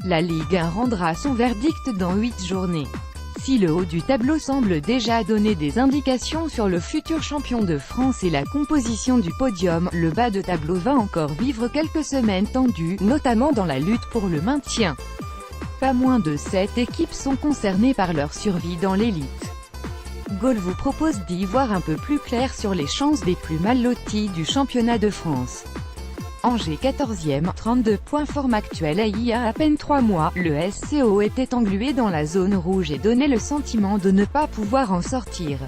La Ligue 1 rendra son verdict dans 8 journées. Si le haut du tableau semble déjà donner des indications sur le futur champion de France et la composition du podium, le bas de tableau va encore vivre quelques semaines tendues, notamment dans la lutte pour le maintien. Pas moins de 7 équipes sont concernées par leur survie dans l'élite. Goal vous propose d'y voir un peu plus clair sur les chances des plus mal lotis du championnat de France. Angers 14e, 32 points, forme actuelle. Il y a à peine 3 mois, le SCO était englué dans la zone rouge et donnait le sentiment de ne pas pouvoir en sortir.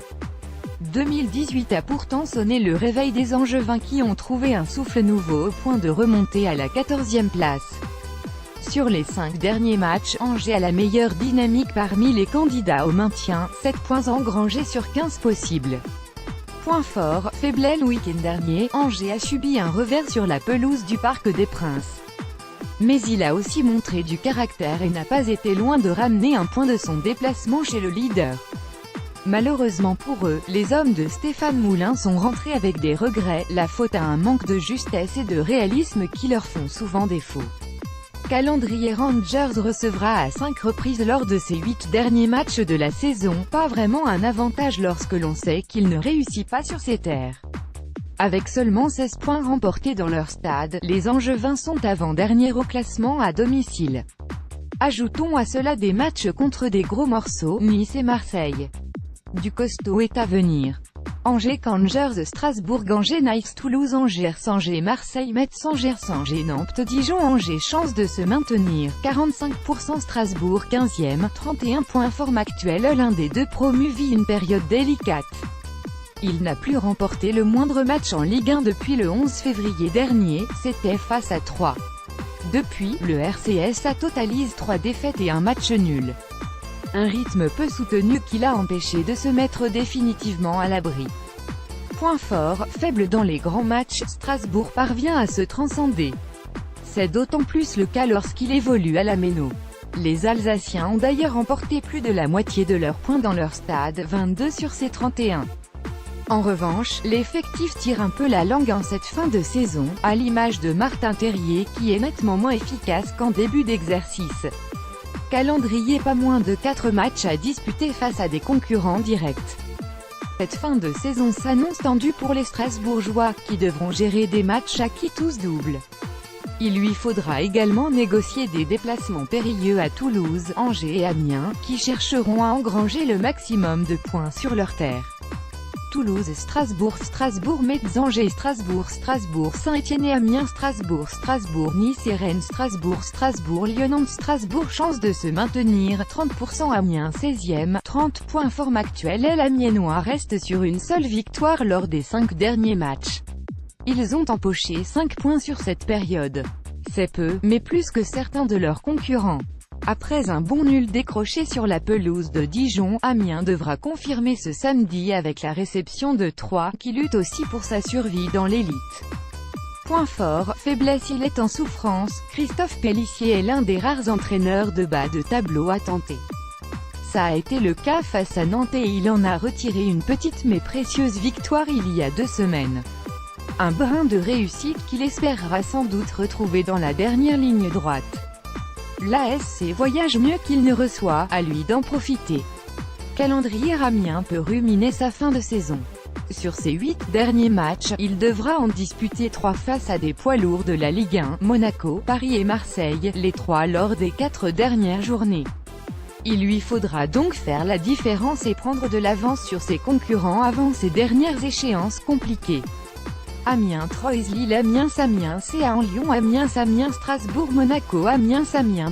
2018 a pourtant sonné le réveil des Angevins qui ont trouvé un souffle nouveau au point de remonter à la 14e place. Sur les 5 derniers matchs, Angers a la meilleure dynamique parmi les candidats au maintien, 7 points engrangés sur 15 possibles. Point fort, faiblesse. Le week-end dernier, Angers a subi un revers sur la pelouse du Parc des Princes. Mais il a aussi montré du caractère et n'a pas été loin de ramener un point de son déplacement chez le leader. Malheureusement pour eux, les hommes de Stéphane Moulin sont rentrés avec des regrets, la faute à un manque de justesse et de réalisme qui leur font souvent défaut. Calendrier. Rangers recevra à 5 reprises lors de ses 8 derniers matchs de la saison, pas vraiment un avantage lorsque l'on sait qu'il ne réussit pas sur ses terres. Avec seulement 16 points remportés dans leur stade, les Angevins sont avant-derniers au classement à domicile. Ajoutons à cela des matchs contre des gros morceaux, Nice et Marseille. Du costaud est à venir. Angers, Rangers, Strasbourg, Angers, Nice, Toulouse, Angers, Angers, Marseille, Metz, Angers, Angers, Nantes, Dijon, Angers. Chance de se maintenir, 45%. Strasbourg 15e, 31 points, forme actuelle. L'un des deux promus vit une période délicate. Il n'a plus remporté le moindre match en Ligue 1 depuis le 11 février dernier, c'était face à 3. Depuis, le RCS totalise 3 défaites et un match nul. Un rythme peu soutenu qui l'a empêché de se mettre définitivement à l'abri. Point fort, faible dans les grands matchs, Strasbourg parvient à se transcender. C'est d'autant plus le cas lorsqu'il évolue à la Méno. Les Alsaciens ont d'ailleurs emporté plus de la moitié de leurs points dans leur stade, 22 sur ces 31. En revanche, l'effectif tire un peu la langue en cette fin de saison, à l'image de Martin Terrier qui est nettement moins efficace qu'en début d'exercice. Calendrier. Pas moins de 4 matchs à disputer face à des concurrents directs. Cette fin de saison s'annonce tendue pour les Strasbourgeois, qui devront gérer des matchs à qui tous doubles. Il lui faudra également négocier des déplacements périlleux à Toulouse, Angers et Amiens, qui chercheront à engranger le maximum de points sur leur terre. Toulouse, Strasbourg, Metz, Angers, Strasbourg, Saint-Étienne et Amiens, Strasbourg, Nice et Rennes, Strasbourg, Lyon, Nantes, Strasbourg. Chance de se maintenir, 30%. Amiens 16e, 30 points, forme actuelle. L'Amiénois reste sur une seule victoire lors des 5 derniers matchs. Ils ont empoché 5 points sur cette période. C'est peu, mais plus que certains de leurs concurrents. Après un bon nul décroché sur la pelouse de Dijon, Amiens devra confirmer ce samedi avec la réception de Troyes, qui lutte aussi pour sa survie dans l'élite. Point fort, faiblesse. Il est en souffrance, Christophe Pélissier est l'un des rares entraîneurs de bas de tableau à tenter. Ça a été le cas face à Nantes et il en a retiré une petite mais précieuse victoire il y a 2 semaines. Un brin de réussite qu'il espérera sans doute retrouver dans la dernière ligne droite. L'ASC voyage mieux qu'il ne reçoit, à lui d'en profiter. Calendrier. Amiens peut ruminer sa fin de saison. Sur ses 8 derniers matchs, il devra en disputer 3 face à des poids lourds de la Ligue 1, Monaco, Paris et Marseille, les 3 lors des 4 dernières journées. Il lui faudra donc faire la différence et prendre de l'avance sur ses concurrents avant ces dernières échéances compliquées. Amiens, Troyes, Lille, Amiens, Caen, Lyon, Amiens, Strasbourg, Monaco, Amiens,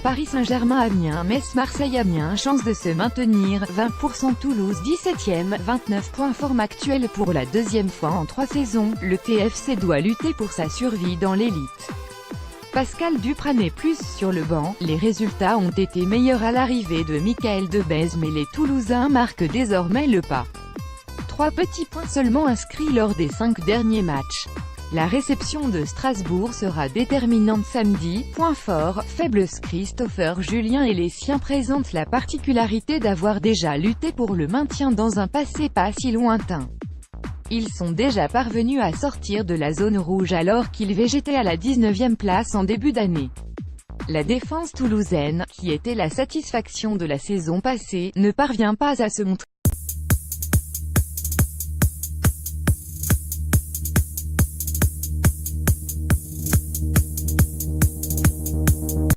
Paris Saint-Germain, Amiens, Metz, Marseille, Amiens. Chance de se maintenir, 20%. Toulouse 17e, 29 points, forme actuelle. Pour la 2e fois en 3 saisons, le TFC doit lutter pour sa survie dans l'élite. Pascal Duprat n'est plus sur le banc, les résultats ont été meilleurs à l'arrivée de Michael Debèze mais les Toulousains marquent désormais le pas. 3 petits points seulement inscrits lors des 5 derniers matchs. La réception de Strasbourg sera déterminante samedi. Point fort, faible. Christopher Julien et les siens présentent la particularité d'avoir déjà lutté pour le maintien dans un passé pas si lointain. Ils sont déjà parvenus à sortir de la zone rouge alors qu'ils végétaient à la 19e place en début d'année. La défense toulousaine, qui était la satisfaction de la saison passée, ne parvient pas à se montrer